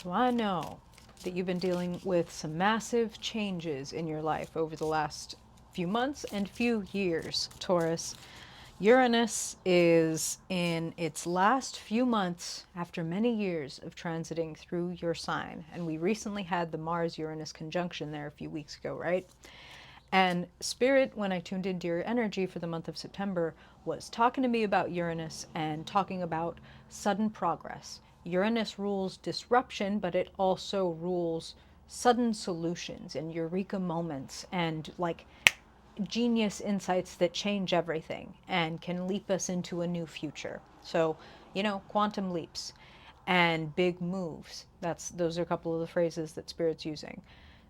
So I know that you've been dealing with some massive changes in your life over the last few months and few years, Taurus. Uranus is in its last few months after many years of transiting through your sign. And we recently had the Mars-Uranus conjunction there a few weeks ago, right? And Spirit, when I tuned into your energy for the month of September, was talking to me about Uranus and talking about sudden progress. Uranus rules disruption, but it also rules sudden solutions and eureka moments and like genius insights that change everything and can leap us into a new future. So, quantum leaps and big moves. Those are a couple of the phrases that Spirit's using.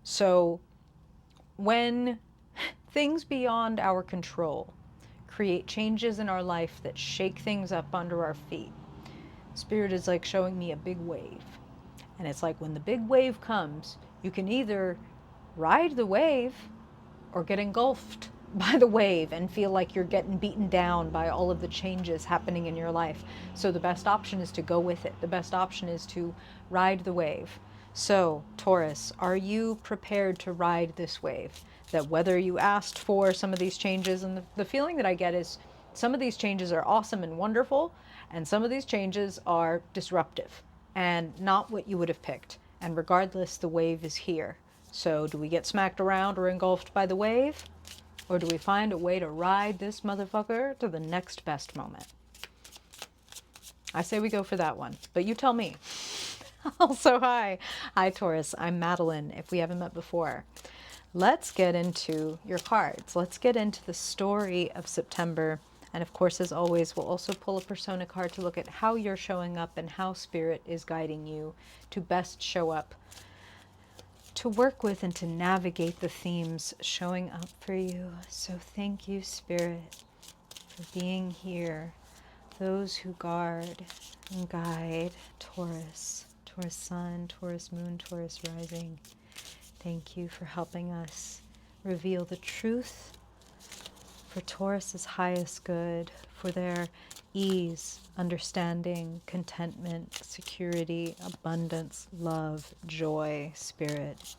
So, when things beyond our control create changes in our life that shake things up under our feet, Spirit is like showing me a big wave. And it's like when the big wave comes, you can either ride the wave or get engulfed by the wave and feel like you're getting beaten down by all of the changes happening in your life. So the best option is to go with it. The best option is to ride the wave. So, Taurus, are you prepared to ride this wave? That whether you asked for some of these changes, and the feeling that I get is some of these changes are awesome and wonderful, and some of these changes are disruptive and not what you would have picked. And regardless, the wave is here. So do we get smacked around or engulfed by the wave? Or do we find a way to ride this motherfucker to the next best moment? I say we go for that one, but you tell me. Also, hi. Hi, Taurus. I'm Madeline, if we haven't met before. Let's get into your cards. Let's get into the story of September. And of course, as always, we'll also pull a persona card to look at how you're showing up and how Spirit is guiding you to best show up, to work with and to navigate the themes showing up for you. So thank you, Spirit, for being here. Those who guard and guide Taurus, Taurus Sun, Taurus Moon, Taurus Rising. Thank you for helping us reveal the truth for Taurus's highest good, for their ease, understanding, contentment, security, abundance, love, joy, Spirit.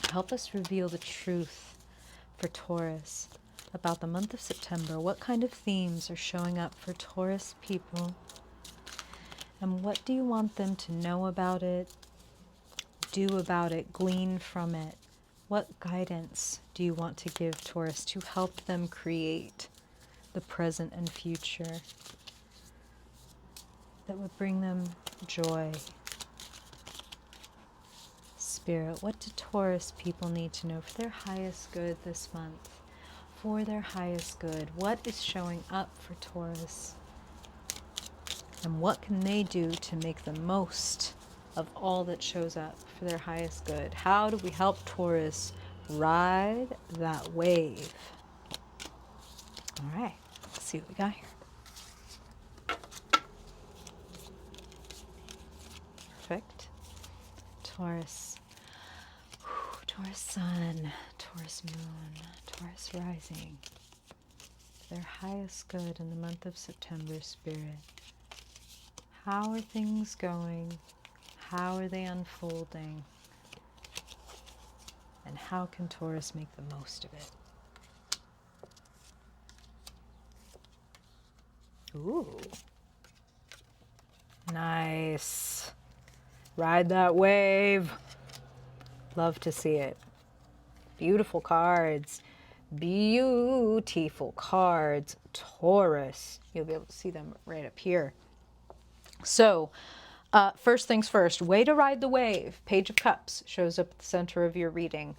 Help us reveal the truth for Taurus about the month of September. What kind of themes are showing up for Taurus people? And what do you want them to know about it, do about it, glean from it? What guidance do you want to give Taurus to help them create the present and future that would bring them joy? Spirit, what do Taurus people need to know for their highest good this month? For their highest good, what is showing up for Taurus? And what can they do to make the most of all that shows up for their highest good? How do we help Taurus ride that wave? All right, let's see what we got here. Perfect. Taurus. Taurus Sun, Taurus Moon, Taurus Rising. Their highest good in the month of September, Spirit. How are things going? How are they unfolding? And how can Taurus make the most of it? Ooh. Nice. Ride that wave. Love to see it. Beautiful cards. Beautiful cards. Taurus. You'll be able to see them right up here. So, first things first, way to ride the wave. Page of Cups shows up at the center of your reading.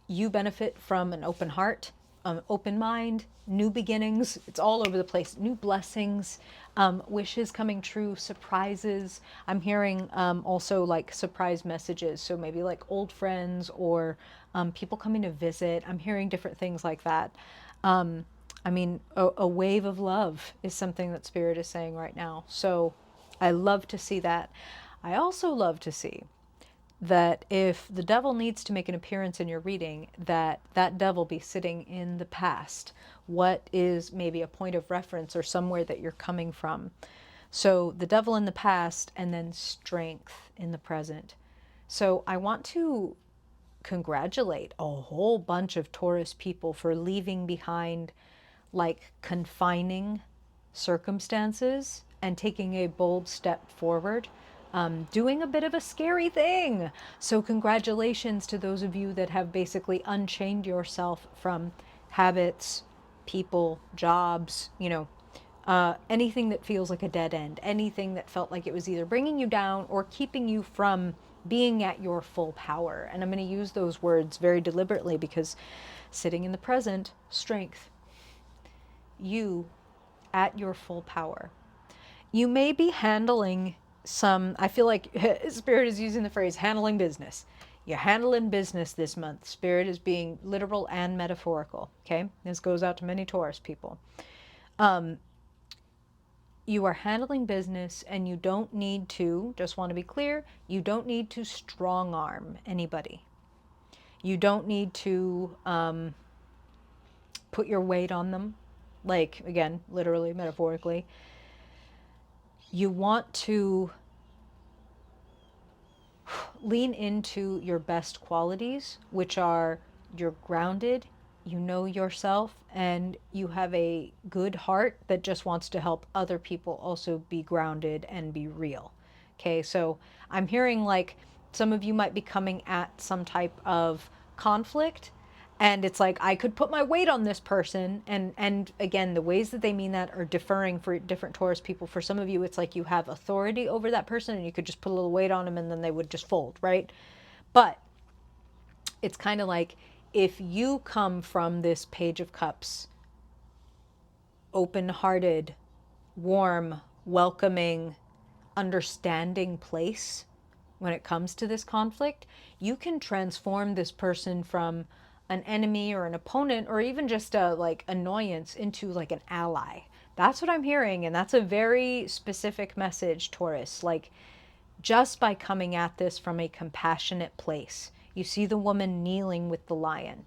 You benefit from an open heart, open mind, new beginnings. It's all over the place. New blessings, wishes coming true, surprises. I'm hearing also like surprise messages. So maybe like old friends or people coming to visit. I'm hearing different things like that. I mean, a wave of love is something that Spirit is saying right now. So I love to see that. I also love to see that if the devil needs to make an appearance in your reading, that devil be sitting in the past. What is maybe a point of reference or somewhere that you're coming from? So the devil in the past and then strength in the present. So I want to congratulate a whole bunch of Taurus people for leaving behind like confining circumstances and taking a bold step forward, doing a bit of a scary thing. So, congratulations to those of you that have basically unchained yourself from habits, people, jobs, anything that feels like a dead end, anything that felt like it was either bringing you down or keeping you from being at your full power. And I'm going to use those words very deliberately because sitting in the present, strength, you at your full power. You may be handling some, I feel like Spirit is using the phrase handling business. You're handling business this month. Spirit is being literal and metaphorical. Okay. This goes out to many Taurus people. You are handling business and you don't need to, just want to be clear, you don't need to strong arm anybody. You don't need to put your weight on them. Like, again, literally, metaphorically. You want to lean into your best qualities, which are you're grounded, you know yourself, and you have a good heart that just wants to help other people also be grounded and be real. Okay, so I'm hearing like some of you might be coming at some type of conflict, and it's like I could put my weight on this person, and again, the ways that they mean that are differing for different Taurus people. For some of you it's like you have authority over that person and you could just put a little weight on them and then they would just fold, right? But it's kind of like if you come from this Page of Cups, open-hearted, warm, welcoming, understanding place when it comes to this conflict, you can transform this person from an enemy or an opponent or even just a like annoyance into like an ally. That's what I'm hearing, and that's a very specific message, Taurus. Like, just by coming at this from a compassionate place. You see the woman kneeling with the lion.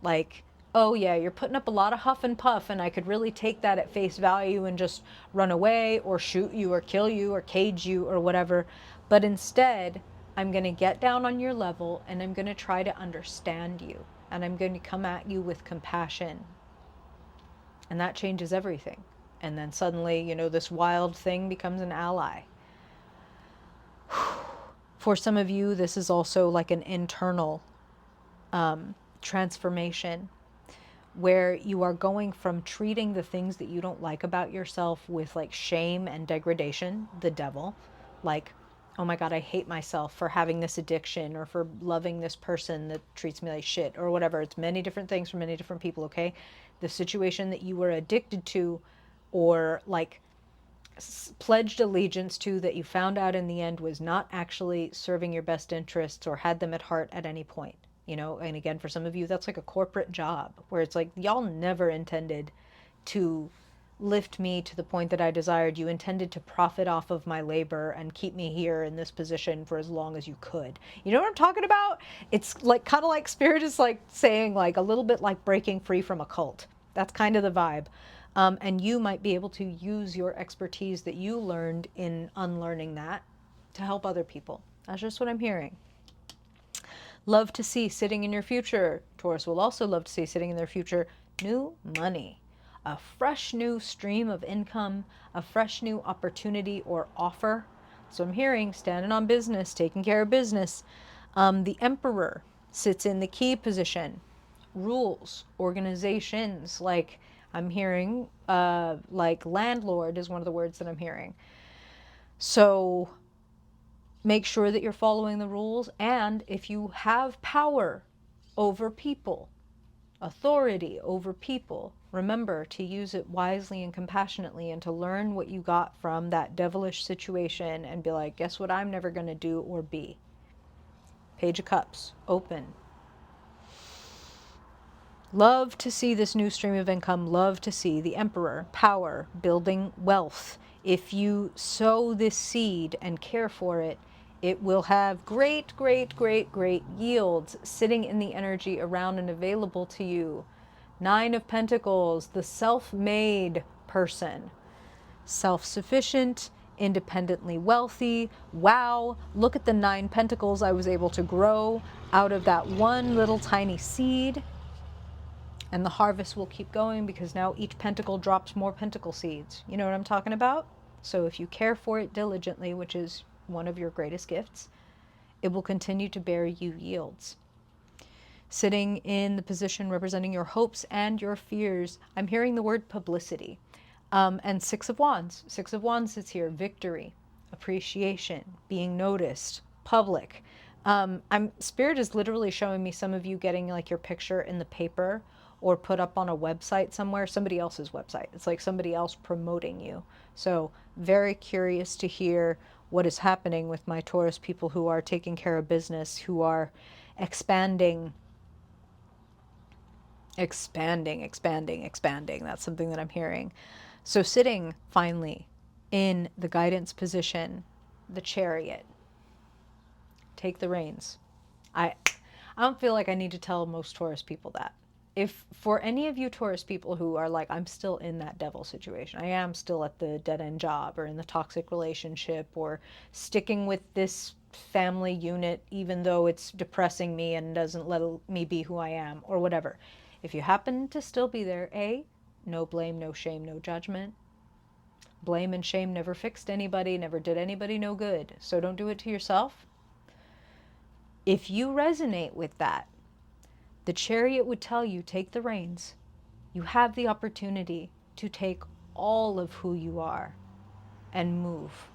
Like, oh yeah, you're putting up a lot of huff and puff, and I could really take that at face value and just run away or shoot you or kill you or cage you or whatever. But instead, I'm going to get down on your level and I'm going to try to understand you. And I'm going to come at you with compassion. And that changes everything. And then suddenly, this wild thing becomes an ally. For some of you, this is also like an internal transformation where you are going from treating the things that you don't like about yourself with like shame and degradation, the devil, like, oh my God, I hate myself for having this addiction or for loving this person that treats me like shit or whatever. It's many different things for many different people, okay? The situation that you were addicted to or like pledged allegiance to that you found out in the end was not actually serving your best interests or had them at heart at any point. And again, for some of you, that's like a corporate job where it's like, y'all never intended to lift me to the point that I desired. You intended to profit off of my labor and keep me here in this position for as long as you could. You know what I'm talking about? It's like kind of like Spirit is like saying like a little bit like breaking free from a cult. That's kind of the vibe. And you might be able to use your expertise that you learned in unlearning that to help other people. That's just what I'm hearing. Love to see sitting in your future. Taurus will also love to see sitting in their future new money, a fresh new stream of income, a fresh new opportunity or offer. So I'm hearing standing on business, taking care of business. The Emperor sits in the key position. Rules, organizations, like I'm hearing, like landlord is one of the words that I'm hearing. So make sure that you're following the rules, and if you have power over people, authority over people, remember to use it wisely and compassionately and to learn what you got from that devilish situation and be like, guess what I'm never going to do or be. Page of Cups, open. Love to see this new stream of income, love to see the Emperor, power, building wealth. If you sow this seed and care for it, it will have great, great, great, great yields sitting in the energy around and available to you. Nine of Pentacles, the self-made person. self-sufficient, independently wealthy. Wow, look at the 9 pentacles I was able to grow out of that one little tiny seed. And the harvest will keep going because now each pentacle drops more pentacle seeds. You know what I'm talking about? So if you care for it diligently, which is one of your greatest gifts, it will continue to bear you yields. Sitting in the position representing your hopes and your fears, I'm hearing the word publicity. And Six of Wands. Six of Wands is here. Victory, appreciation, being noticed, public. Spirit is literally showing me some of you getting like your picture in the paper or put up on a website somewhere, somebody else's website. It's like somebody else promoting you. So very curious to hear what is happening with my Taurus people who are taking care of business, who are expanding. That's something that I'm hearing. So sitting finally in the guidance position, the Chariot. Take the reins. I don't feel like I need to tell most Taurus people that. If for any of you Taurus people who are like, I'm still in that devil situation, I am still at the dead end job or in the toxic relationship or sticking with this family unit even though it's depressing me and doesn't let me be who I am or whatever. If you happen to still be there, no blame, no shame, no judgment. Blame and shame never fixed anybody, never did anybody no good. So don't do it to yourself. If you resonate with that, the Chariot would tell you, take the reins. You have the opportunity to take all of who you are and move.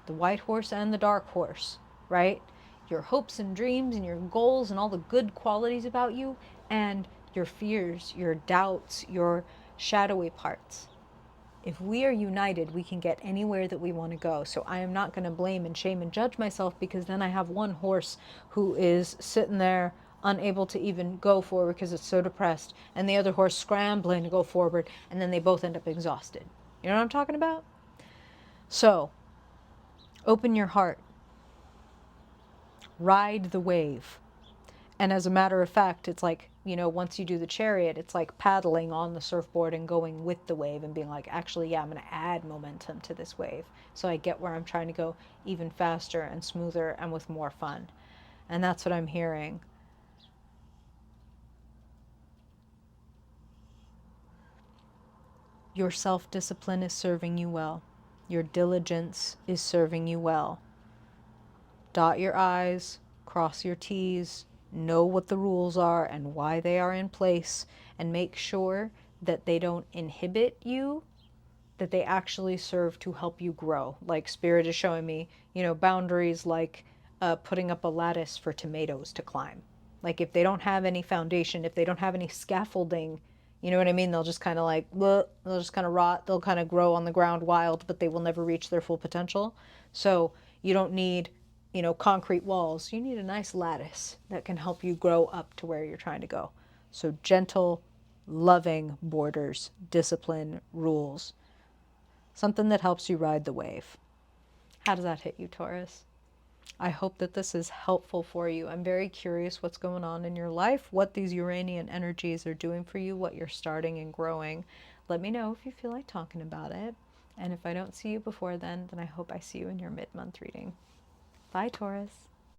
The white horse and the dark horse, right? Your hopes and dreams and your goals and all the good qualities about you and your fears, your doubts, your shadowy parts. If we are united, we can get anywhere that we want to go. So I am not going to blame and shame and judge myself because then I have one horse who is sitting there unable to even go forward because it's so depressed, and the other horse scrambling to go forward, and then they both end up exhausted. You know what I'm talking about? So open your heart. Ride the wave. And as a matter of fact, it's like, once you do the Chariot, it's like paddling on the surfboard and going with the wave and being like, actually, yeah, I'm going to add momentum to this wave. So I get where I'm trying to go even faster and smoother and with more fun. And that's what I'm hearing. Your self-discipline is serving you well. Your diligence is serving you well. Dot your I's, cross your T's, know what the rules are and why they are in place, and make sure that they don't inhibit you, that they actually serve to help you grow. Like Spirit is showing me, boundaries like putting up a lattice for tomatoes to climb. Like if they don't have any foundation, if they don't have any scaffolding, you know what I mean? They'll just kind of like, bleh, they'll just kind of rot. They'll kind of grow on the ground wild, but they will never reach their full potential. So you don't need, concrete walls. You need a nice lattice that can help you grow up to where you're trying to go. So gentle, loving borders, discipline, rules. Something that helps you ride the wave. How does that hit you, Taurus? I hope that this is helpful for you. I'm very curious what's going on in your life, what these Uranian energies are doing for you, what you're starting and growing. Let me know if you feel like talking about it. And if I don't see you before then I hope I see you in your mid-month reading. Bye, Taurus.